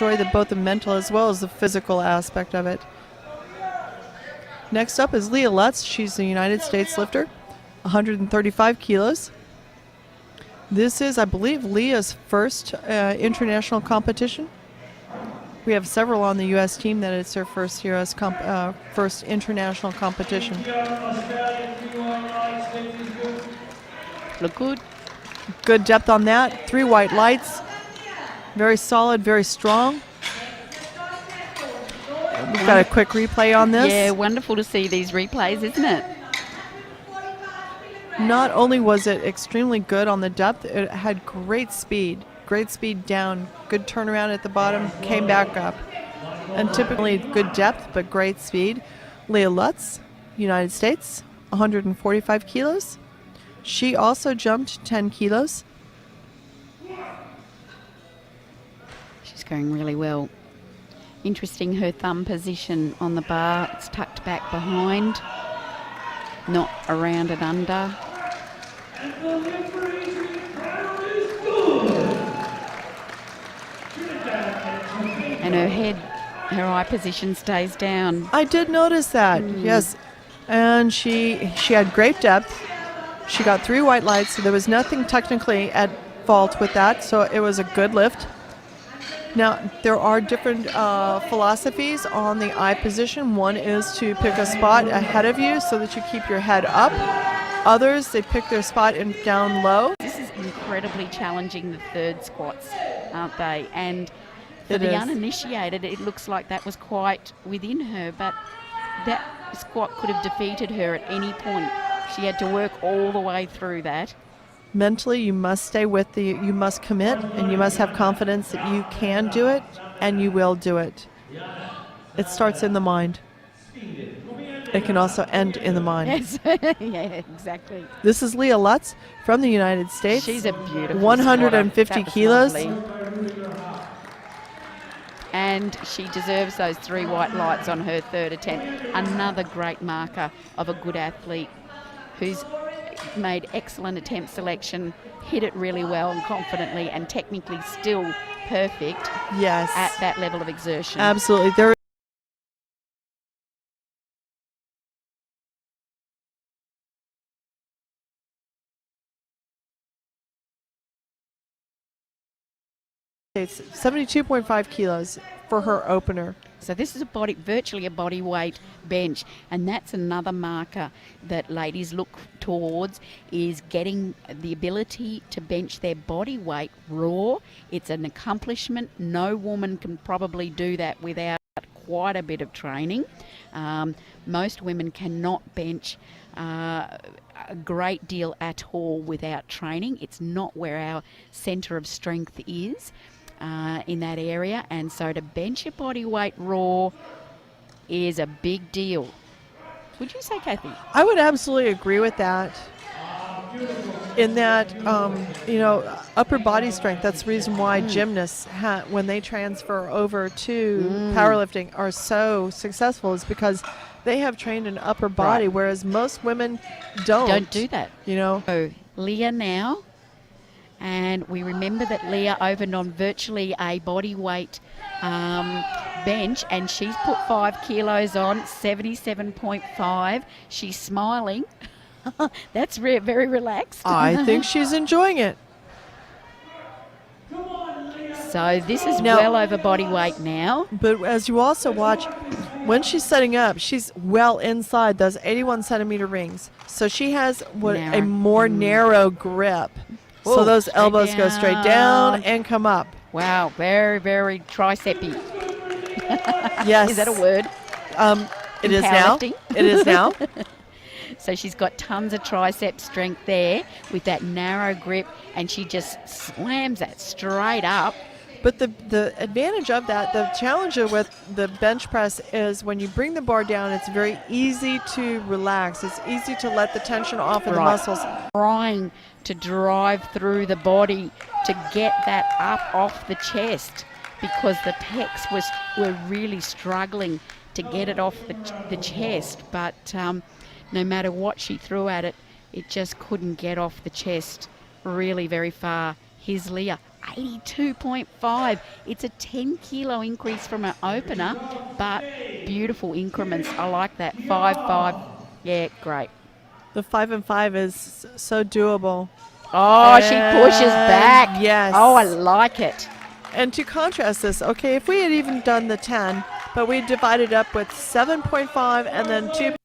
enjoy both the mental as well as the physical aspect of it. Next up is Leah Lutz. She's a United States lifter, 135 kilos. This is, I believe, Leah's first international competition. We have several on the U.S. team that it's their first first international competition. Look good. Good depth on that. 3 white lights. Very solid, very strong. We've got a quick replay on this. Yeah, wonderful to see these replays, isn't it? Not only was it extremely good on the depth, it had great speed down, good turnaround at the bottom, came back up. And typically good depth, but great speed. Leah Lutz, United States, 145 kilos. She also jumped 10 kilos. She's going really well. Interesting, her thumb position on the bar. It's tucked back behind, not around and under. And her head, her eye position stays down. I did notice that, yes. And she had great depth. She got 3 white lights, so there was nothing technically at fault with that, so it was a good lift. Now, there are different philosophies on the eye position. One is to pick a spot ahead of you so that you keep your head up. Others, they pick their spot down low. This is incredibly challenging, the third squats, aren't they? And for It the is. uninitiated, it looks like that was quite within her, but that squat could have defeated her at any point. She had to work all the way through that. Mentally, you must stay with you must commit, and you must have confidence that you can do it, and you will do it. It starts in the mind. It can also end in the mind. Yes, yeah, exactly. This is Leah Lutz from the United States. She's a beautiful 150 squatter. That was kilos. lovely. And she deserves those 3 white lights on her third attempt. Another great marker of a good athlete who's made excellent attempt selection, hit it really well and confidently, and technically still perfect. Yes. At that level of exertion. Absolutely. There It's 72.5 kilos for her opener. So this is virtually a body weight bench, and that's another marker that ladies look towards, is getting the ability to bench their body weight raw. It's an accomplishment. No woman can probably do that without quite a bit of training. Most women cannot bench a great deal at all without training. It's not where our centre of strength is. In that area, and so to bench your body weight raw is a big deal. Would you say, Kathy? I would absolutely agree with that. In that, upper body strength, that's the reason why gymnasts, when they transfer over to powerlifting, are so successful, is because they have trained an upper body, whereas most women don't do that. So Leah now. And we remember that Leah opened on virtually a body weight bench, and she's put 5 kilos on, 77.5. She's smiling. That's very relaxed. I think she's enjoying it. So this is well over body weight now. But as you also watch, when she's setting up, she's well inside those 81 centimeter rings. So she has a more narrow grip. So those elbows go straight down and come up. Wow, very tricepy. Yes. Is that a word? It is now. It is now. So she's got tons of tricep strength there with that narrow grip, and she just slams that straight up. But the advantage of that, the challenge with the bench press is when you bring the bar down, it's very easy to relax. It's easy to let the tension off of the muscles. Trying to drive through the body to get that up off the chest, because the pecs were really struggling to get it off the chest. But no matter what she threw at it, it just couldn't get off the chest really very far. Here's Leah 82.5. It's a 10-kilo increase from her opener, but beautiful increments. I like that. 5-5. Yeah, great. The 5 and 5 is so doable. Oh, she pushes back. Yes. Oh, I like it. And to contrast this, okay, if we had even done the 10, but we divided up with 7.5 and then 2.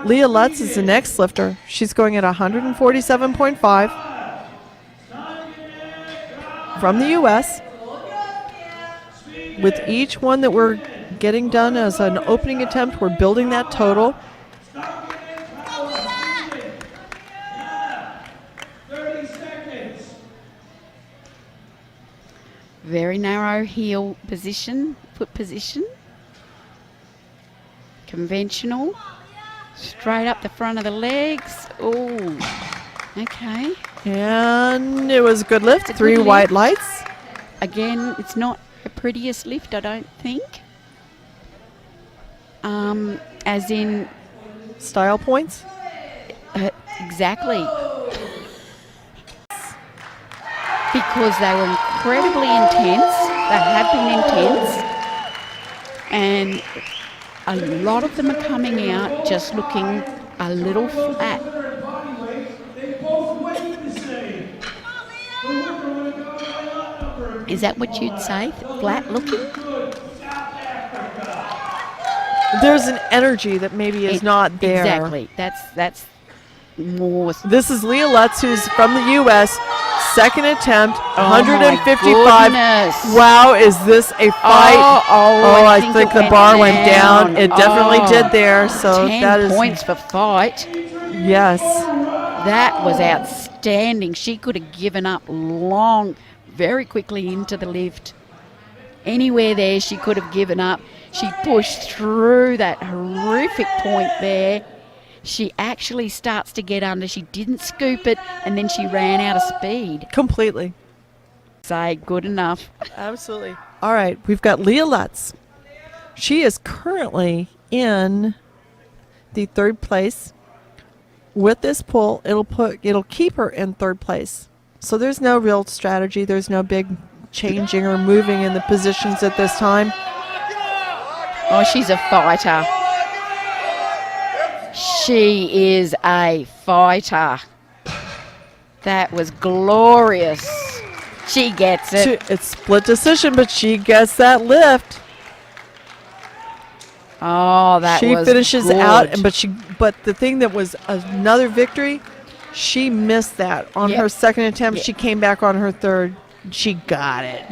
Leah Lutz is the next lifter. She's going at 147.5 from the U.S. With each one that we're getting done as an opening attempt, we're building that total. Very narrow heel position, foot position. Conventional. Straight up the front of the legs. Oh, okay. And it was a good lift. It's a 3 good white lift. lights. Again, it's not her prettiest lift, I don't think. As in... Style points. Exactly. Because they were incredibly intense. They have been intense. And a lot of them are coming out just looking a little flat. Is that what you'd say? Flat looking? There's an energy that maybe is not there. Exactly. That's more. This is Leah Lutz, who's from the U.S. Second attempt, Oh 155. my goodness. Wow, is this a fight? I think the bar went down. It definitely did there. So 10 that is points for fight. yes. That was outstanding. She could have given up very quickly into the lift. Anywhere there, she could have given up. She pushed through that horrific point there. She actually starts to get under. She didn't scoop it, and then she ran out of speed. Completely. Say, good enough. Absolutely. All right, we've got Leah Lutz. She is currently in the 3rd place. With this pull, it'll keep her in 3rd place. So there's no real strategy. There's no big changing or moving in the positions at this time. Oh, she's a fighter. She is a fighter. That was glorious. She gets it. It's split decision, but she gets that lift. Oh, that was She finishes good. out, but the thing that was another victory, she missed that on her 2nd attempt. She came back on her 3rd. She got it.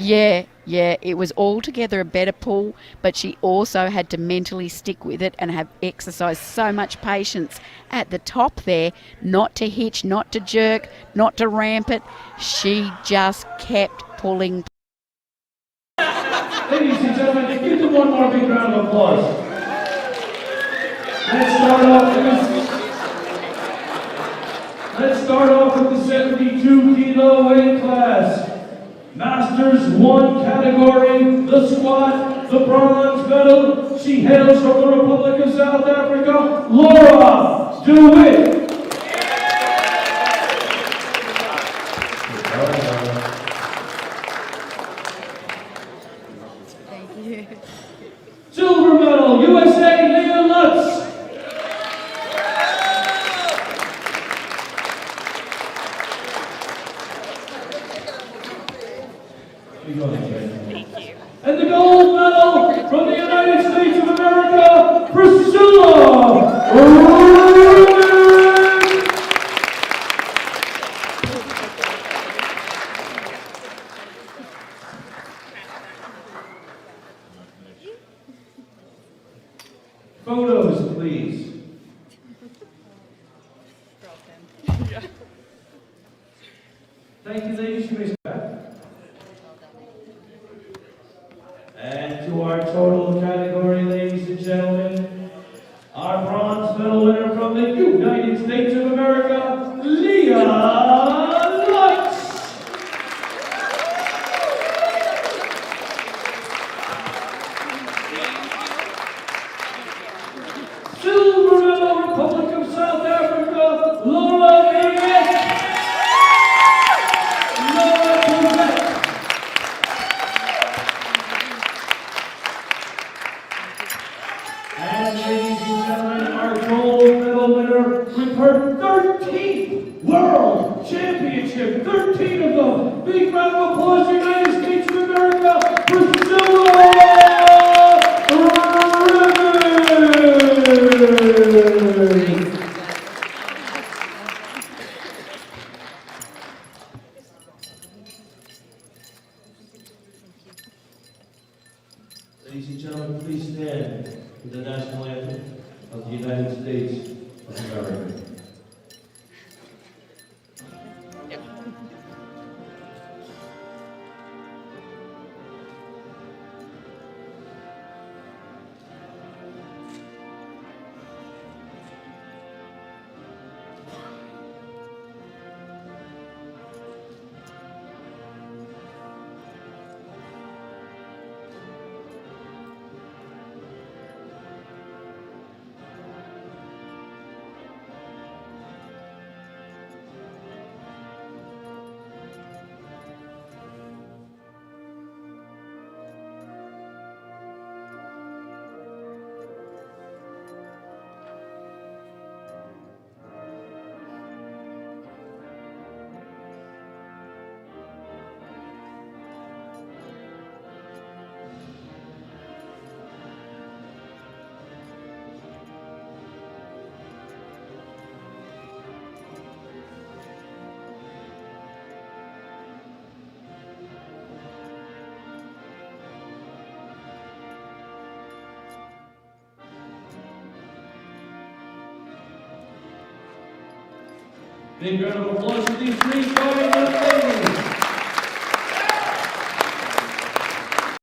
Yeah, it was altogether a better pull, but she also had to mentally stick with it and have exercised so much patience at the top there, not to hitch, not to jerk, not to ramp it. She just kept pulling. Ladies and gentlemen, give them one more big round of applause. Let's start off with the 72 kilo weight class. Masters 1 category, the squat, the bronze medal. She hails from the Republic of South Africa, Laura DeWitt. Thank you. Silver medal, USA, Leah Lutz. Thank you. And the gold medal from the United States of America, Priscilla Rubin. Photos, please. Thank you, ladies. You may sit back. And to our total category, ladies and gentlemen, our bronze medal winner from the United States of America, Leah Lutz. Silver medal, Republic of South Africa, Laura DeWitt. Laura DeWitt. 13th World Championship. 13 of them. Big round of applause, United States of America, Priscilla Rivers. Ladies and gentlemen, please stand for the national anthem of the United States of America. Big round of applause for these three fine young ladies.